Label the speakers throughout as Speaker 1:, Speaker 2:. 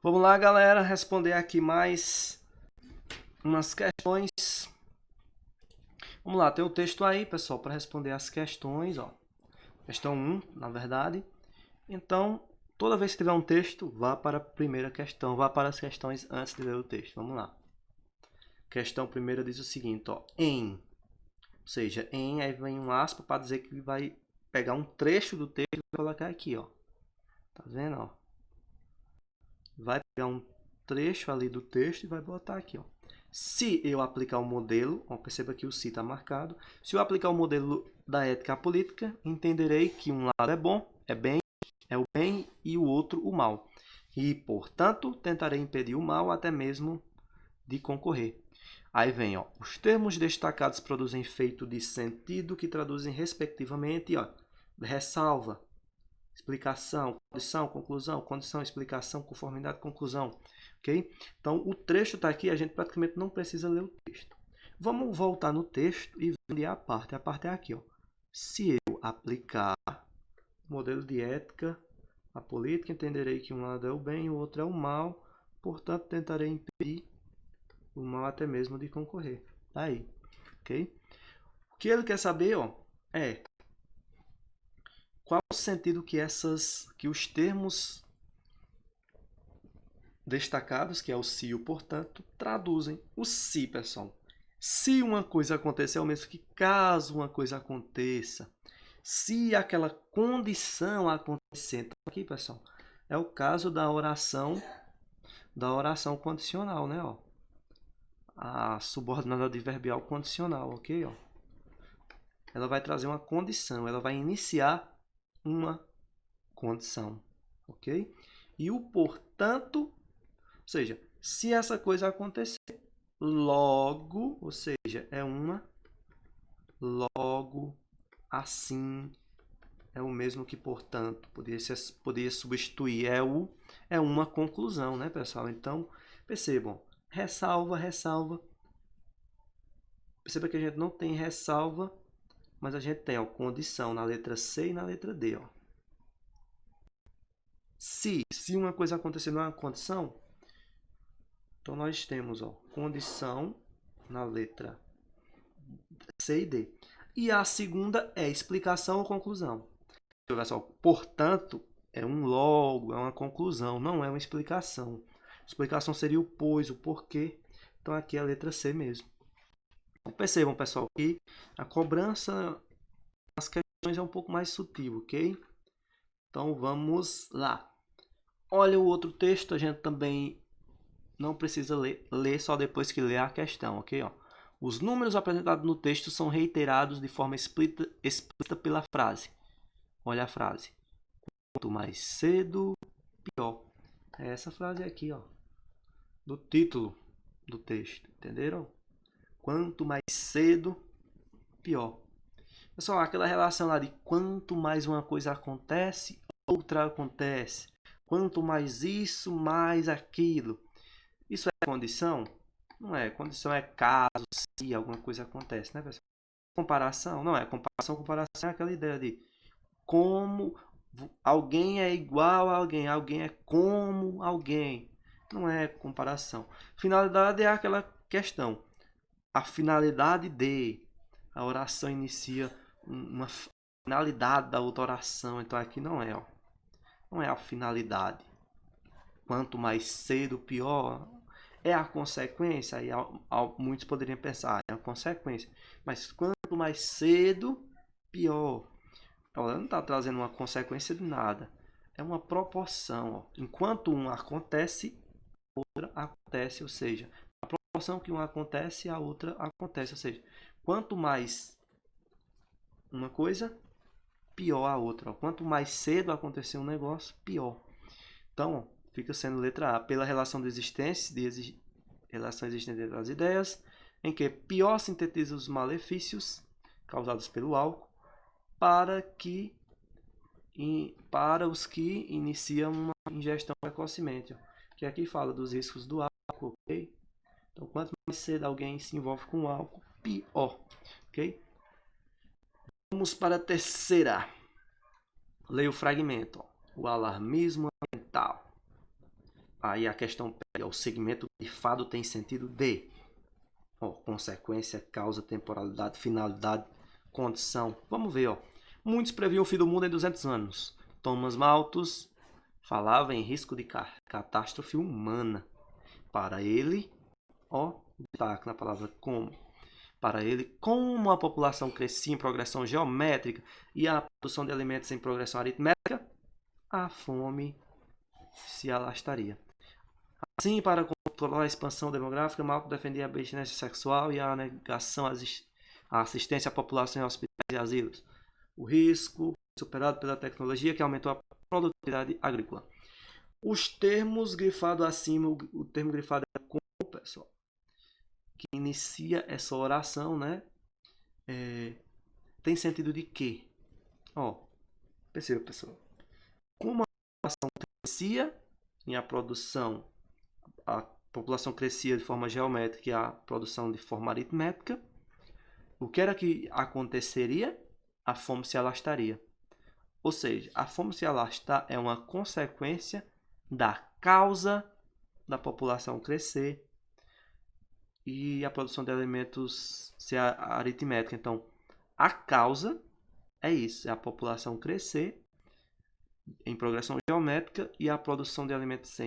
Speaker 1: Vamos lá, galera, responder aqui mais umas questões. Vamos lá, tem o texto aí, pessoal, para responder as questões, ó. Questão 1, na verdade. Então, toda vez que tiver um texto, vá para a primeira questão, vá para as questões antes de ler o texto. Vamos lá. Questão primeira diz o seguinte, ó, em, ou seja, em, aí vem um aspa para dizer que vai pegar um trecho do texto e colocar aqui, ó. Tá vendo, ó? Vai pegar um trecho ali do texto e vai botar aqui, ó. Se eu aplicar o modelo, ó, perceba que o se está marcado. Se eu aplicar o modelo da ética à política, entenderei que um lado é bom, é o bem e o outro o mal. E, portanto, tentarei impedir o mal até mesmo de concorrer. Aí vem, ó, os termos destacados produzem efeito de sentido que traduzem respectivamente, ó, ressalva, explicação, condição, explicação, conformidade, conclusão. Ok? Então, o trecho está aqui, a gente praticamente não precisa ler o texto. Vamos voltar no texto e ver a parte. A parte é aqui, ó. Se eu aplicar o modelo de ética à política, entenderei que um lado é o bem e o outro é o mal, portanto, tentarei impedir o mal até mesmo de concorrer. Tá aí, ok? O que ele quer saber, ó, é qual o sentido que os termos destacados, que é o se e o portanto, traduzem. O se, pessoal. Se uma coisa acontecer, é o mesmo que caso uma coisa aconteça. Se aquela condição acontecer. Então, aqui, pessoal, é o caso da oração condicional, né? Ó. A subordinada adverbial condicional, ok? Ó. Ela vai trazer uma condição, ela vai iniciar uma condição, ok? E o portanto, ou seja, se essa coisa acontecer, logo, ou seja, é uma, logo, assim, é o mesmo que portanto, poderia substituir, é uma conclusão, né, pessoal? Então, percebam, ressalva, ressalva. Perceba que a gente não tem ressalva, mas a gente tem, ó, condição na letra C e na letra D, ó. Se uma coisa acontecer numa condição, então nós temos, ó, condição na letra C e D. E a segunda é explicação ou conclusão. Pessoal, portanto, é um logo, é uma conclusão, não é uma explicação. A explicação seria o pois, o porquê. Então aqui é a letra C mesmo. Então, percebam, pessoal, que a cobrança nas questões é um pouco mais sutil, ok? Então vamos lá. Olha o outro texto, a gente também não precisa ler só depois que ler a questão, ok? Ó. Os números apresentados no texto são reiterados de forma explícita pela frase. Olha a frase. Quanto mais cedo, pior. É essa frase aqui, ó, do título do texto, entenderam? Quanto mais cedo, pior. Pessoal, aquela relação lá de quanto mais uma coisa acontece, outra acontece. Quanto mais isso, mais aquilo. Isso é condição? Não é. Condição é caso, se alguma coisa acontece, né, pessoal? Comparação? Não é. Comparação é aquela ideia de como alguém é igual a alguém, alguém é como alguém. Não é comparação. Finalidade é aquela questão. A finalidade de a oração inicia uma finalidade da outra oração. Então aqui não é, ó. Não é a finalidade. Quanto mais cedo, pior. É a consequência. Aí muitos poderiam pensar, é a consequência. Mas quanto mais cedo, pior. Ela não está trazendo uma consequência de nada. É uma proporção. Ó. Enquanto um acontece, a outra acontece. Ou seja, a proporção que uma acontece, a outra acontece. Ou seja, quanto mais uma coisa, pior a outra. Ó. Quanto mais cedo acontecer um negócio, pior. Então, ó, fica sendo letra A. Pela relação de existência, relação existente entre as ideias, em que pior sintetiza os malefícios causados pelo álcool, para os que iniciam uma ingestão precocemente. Que aqui fala dos riscos do álcool, ok? Então, quanto mais cedo alguém se envolve com o álcool, pior, ok? Vamos para a terceira. Leia o fragmento. Ó. O alarmismo ambiental. Aí a questão pega, o segmento grifado tem sentido de consequência, causa, temporalidade, finalidade, condição. Vamos ver, ó. Muitos previam o fim do mundo em 200 anos. Thomas Malthus falava em risco de catástrofe humana. Para ele, destaque na palavra como. Para ele, como a população crescia em progressão geométrica e a produção de alimentos em progressão aritmética, a fome se alastraria. Assim, para controlar a expansão demográfica, Malthus defendia a abstinência sexual e a negação à assistência à população em hospitais e asilos. O risco superado pela tecnologia que aumentou a produtividade agrícola. Os termos grifados acima, o termo grifado é como, pessoal, que inicia essa oração, né? Tem sentido de quê? Perceba, pessoal. Como a população crescia e a população crescia de forma geométrica e a produção de forma aritmética, o que era que aconteceria? A fome se alastraria. Ou seja, a fome se alastrar é uma consequência da causa da população crescer e a produção de alimentos ser aritmética. Então, a causa é isso, é a população crescer em progressão geométrica e a produção de alimentos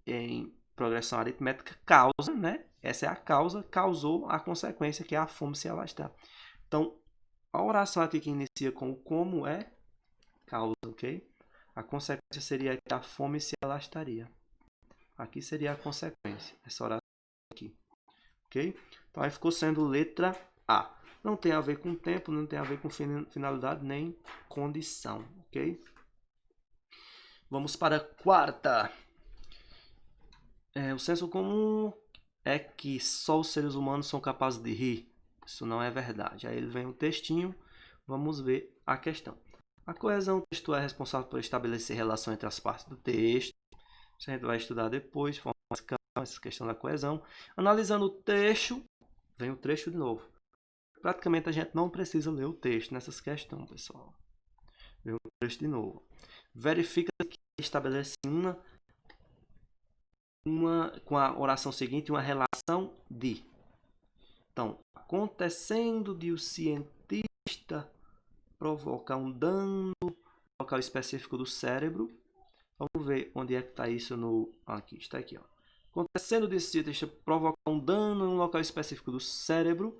Speaker 1: em progressão aritmética causa, né? Essa é a causa, causou a consequência que é a fome se alastrar. Então, a oração aqui que inicia com o como é causa, ok? A consequência seria que a fome se alastraria. Aqui seria a consequência, essa oração aqui, ok? Então, aí ficou sendo letra A. Não tem a ver com tempo, não tem a ver com finalidade, nem condição, ok? Vamos para a quarta. O senso comum é que só os seres humanos são capazes de rir. Isso não é verdade. Aí vem um textinho, vamos ver a questão. A coesão textual é responsável por estabelecer relação entre as partes do texto. Isso a gente vai estudar depois, essa questão da coesão. Analisando o trecho, vem o trecho de novo. Praticamente a gente não precisa ler o texto nessas questões, pessoal. Vem o trecho de novo. Verifica que estabelece com a oração seguinte uma relação de. Então, acontecendo de o cientista provocar um dano no local específico do cérebro. Vamos ver onde é que está isso no... Aqui, está aqui, ó. Acontecendo de o cientista provocar um dano no local específico do cérebro.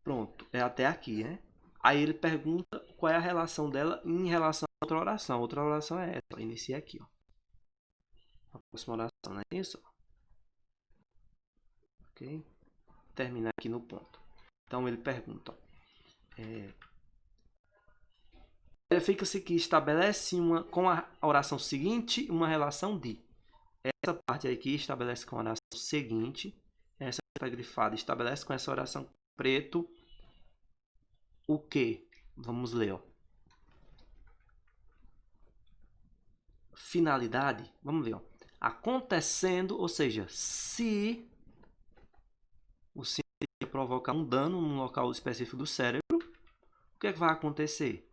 Speaker 1: Pronto, é até aqui, né? Aí ele pergunta qual é a relação dela em relação a outra oração. Outra oração é essa, inicia aqui, ó. A próxima oração, não é isso? Ok? Terminar aqui no ponto. Então ele pergunta, verifica-se que estabelece com a oração seguinte uma relação de. Essa parte aqui estabelece com a oração seguinte, essa está grifada, estabelece com essa oração preto o que? Vamos ler, ó. Finalidade, vamos ver, ó. Acontecendo, ou seja, se o cientista provocar um dano num local específico do cérebro, o que é que vai acontecer?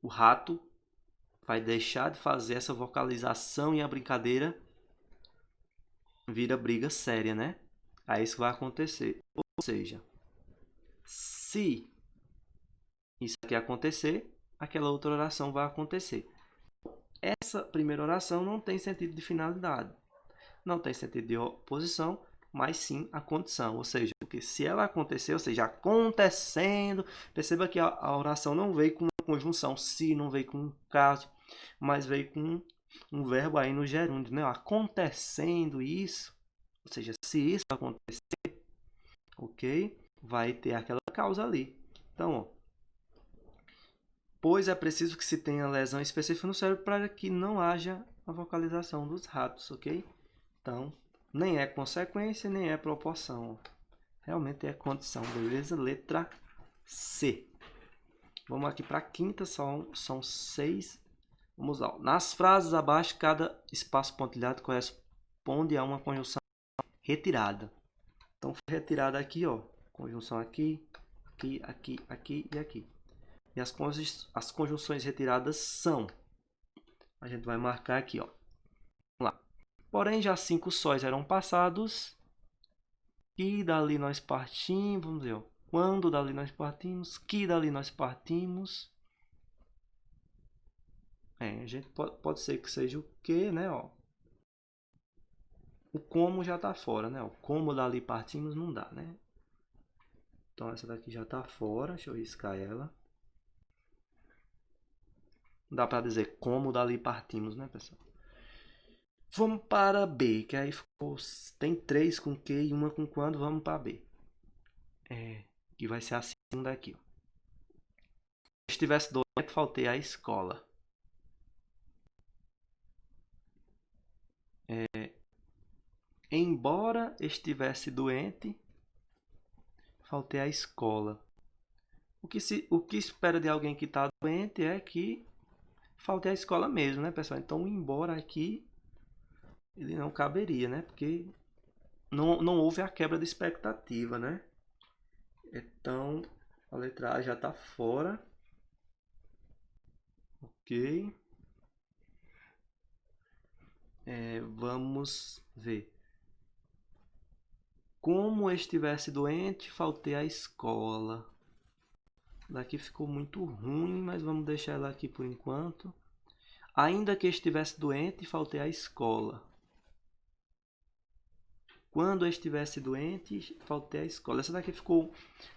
Speaker 1: O rato vai deixar de fazer essa vocalização e a brincadeira vira briga séria, né? É isso que vai acontecer. Ou seja, se isso aqui acontecer, aquela outra oração vai acontecer. Essa primeira oração não tem sentido de finalidade, não tem sentido de oposição, mas sim a condição. Ou seja, porque se ela acontecer, ou seja, acontecendo, perceba que a oração não veio com uma conjunção se, não veio com um caso, mas veio com um verbo aí no gerúndio, né? Acontecendo isso, ou seja, se isso acontecer, ok? Vai ter aquela causa ali. Então, ó, pois é preciso que se tenha lesão específica no cérebro para que não haja a vocalização dos ratos, ok? Então, nem é consequência, nem é proporção. Realmente é condição, beleza? Letra C. Vamos aqui para a quinta, são 6. Vamos lá. Nas frases abaixo, cada espaço pontilhado corresponde a uma conjunção retirada. Então, foi retirada aqui, ó. Conjunção aqui, aqui, aqui, aqui e aqui. E as conjunções retiradas são A gente vai marcar aqui, ó. Vamos lá. Porém, já 5 sóis eram passados. E dali nós partimos. Vamos ver, ó. Quando dali nós partimos. Que dali nós partimos. A gente pode ser que seja o que, né, ó. O como já tá fora, né? O como dali partimos não dá, né? Então essa daqui já tá fora. Deixa eu riscar ela. Não dá para dizer como dali partimos, né, pessoal? Vamos para B, que aí ficou, tem 3 com que e uma com quando. Vamos para B. Que vai ser a segunda aqui. Se estivesse doente, faltei à escola. Embora estivesse doente, faltei à escola. O que espera de alguém que está doente é que falte à escola mesmo, né, pessoal? Então, embora aqui, ele não caberia, né? Porque não houve a quebra de expectativa, né? Então, a letra A já está fora. Ok. Vamos ver. Como estivesse doente, faltei à escola. Daqui ficou muito ruim, mas vamos deixar ela aqui por enquanto. Ainda que estivesse doente, faltei à escola. Quando eu estivesse doente, faltei à escola. Essa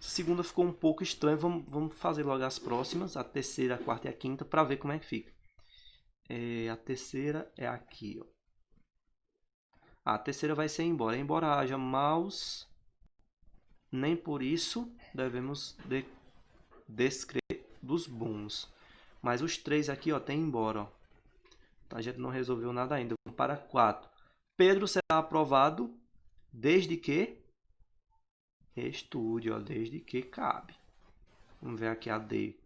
Speaker 1: segunda ficou um pouco estranha. Vamos fazer logo as próximas, a terceira, a quarta e a quinta, para ver como é que fica. A terceira é aqui, ó. A terceira vai ser embora. Embora haja maus, nem por isso devemos descrer dos bons. Mas os 3 aqui, ó, tem embora, ó. Então, a gente não resolveu nada ainda. Vamos para 4. Pedro será aprovado desde que estude, ó, desde que cabe. Vamos ver aqui a D.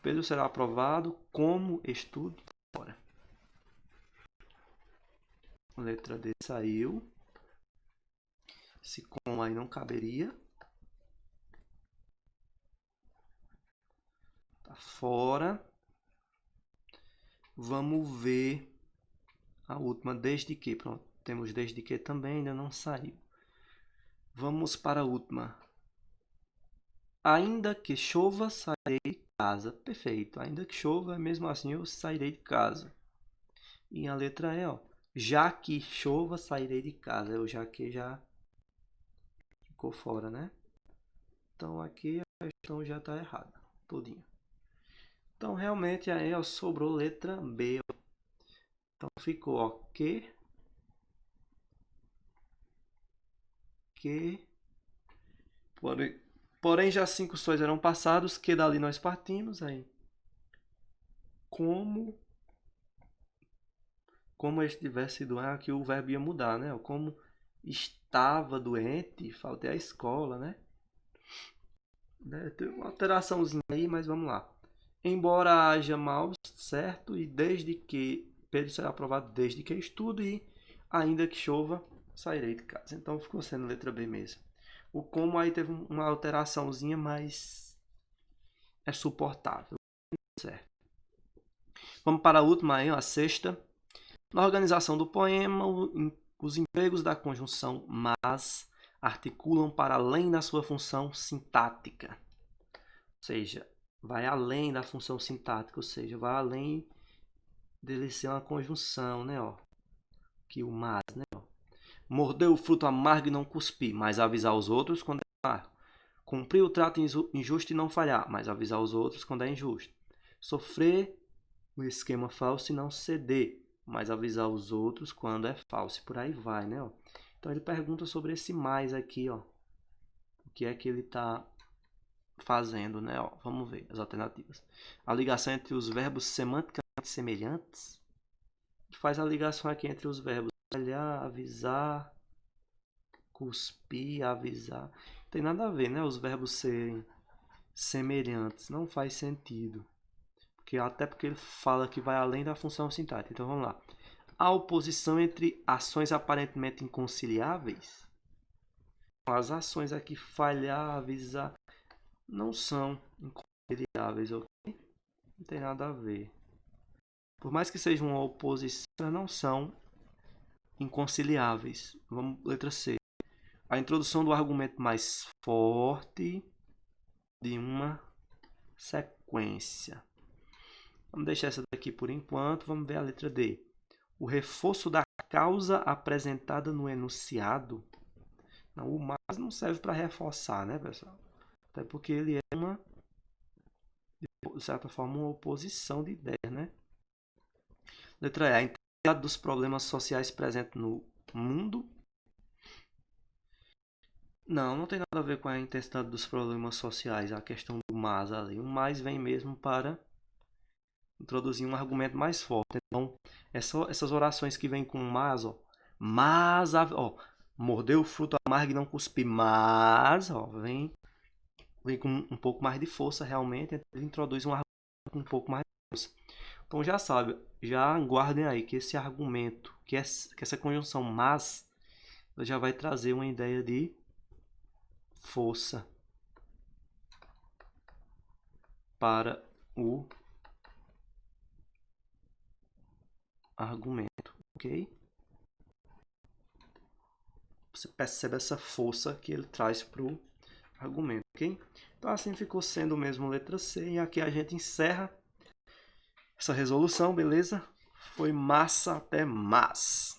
Speaker 1: Pedro será aprovado como estude. Bora. Letra D saiu. Esse como aí não caberia. Tá fora. Vamos ver a última, desde que. Pronto, temos desde que também, ainda não saiu. Vamos para a última. Ainda que chova, sairei de casa. Perfeito. Ainda que chova, mesmo assim eu sairei de casa. E a letra E, ó. Já que chova, sairei de casa. O já que já ficou fora, né? Então aqui a questão já está errada. Todinha. Então realmente aí ó, sobrou letra B. Ó. Então ficou ó, que porém já 5 sóis eram passados, que dali nós partimos aí. Como ele estivesse doente, aqui o verbo ia mudar, né? Como estava doente, faltei à escola, né? Tem uma alteraçãozinha aí, mas vamos lá. Embora haja maus, certo? E desde que Pedro será aprovado desde que estudo e ainda que chova, sairei de casa. Então ficou sendo letra B mesmo. O como aí teve uma alteraçãozinha, mas é suportável, certo? Vamos para a última aí, a sexta. Na organização do poema, os empregos da conjunção mas articulam para além da sua função sintática. Ou seja, vai além da função sintática, ou seja, vai além dele ser uma conjunção, né, ó? Que o mas, né, ó? Morder o fruto amargo e não cuspir, mas avisar os outros quando é amargo. Cumprir o trato injusto e não falhar, mas avisar os outros quando é injusto. Sofrer o esquema falso e não ceder, mas avisar os outros quando é falso. E por aí vai, né? Ó. Então ele pergunta sobre esse mais aqui, ó. O que é que ele está fazendo, né? Ó, vamos ver as alternativas. A ligação entre os verbos semanticamente semelhantes. Faz a ligação aqui entre os verbos olhar, avisar, cuspir, avisar. Não tem nada a ver, né? Os verbos serem semelhantes. Não faz sentido. Porque ele fala que vai além da função sintática. Então vamos lá. A oposição entre ações aparentemente inconciliáveis. As ações aqui falhar, avisar, não são inconciliáveis, ok? Não tem nada a ver. Por mais que seja uma oposição, não são inconciliáveis. Vamos, letra C. A introdução do argumento mais forte de uma sequência. Vamos deixar essa daqui por enquanto. Vamos ver a letra D. O reforço da causa apresentada no enunciado. Não, o mas não serve para reforçar, né, pessoal? Até porque ele é uma, de certa forma, uma oposição de ideias, né? Letra E. A intensidade dos problemas sociais presentes no mundo. Não, não tem nada a ver com a intensidade dos problemas sociais, a questão do mas ali. O mais vem mesmo para introduzir um argumento mais forte. Então, essas orações que vêm com mas, ó, mordeu o fruto amargo e não cuspi, mas, ó, vem com um pouco mais de força realmente, ele introduz um argumento com um pouco mais de força. Então já sabe, já guardem aí que esse argumento, que essa conjunção mas, já vai trazer uma ideia de força para o argumento, ok? Você percebe essa força que ele traz para o argumento, ok? Então assim ficou sendo mesmo letra C, e aqui a gente encerra essa resolução, beleza? Foi massa até mais!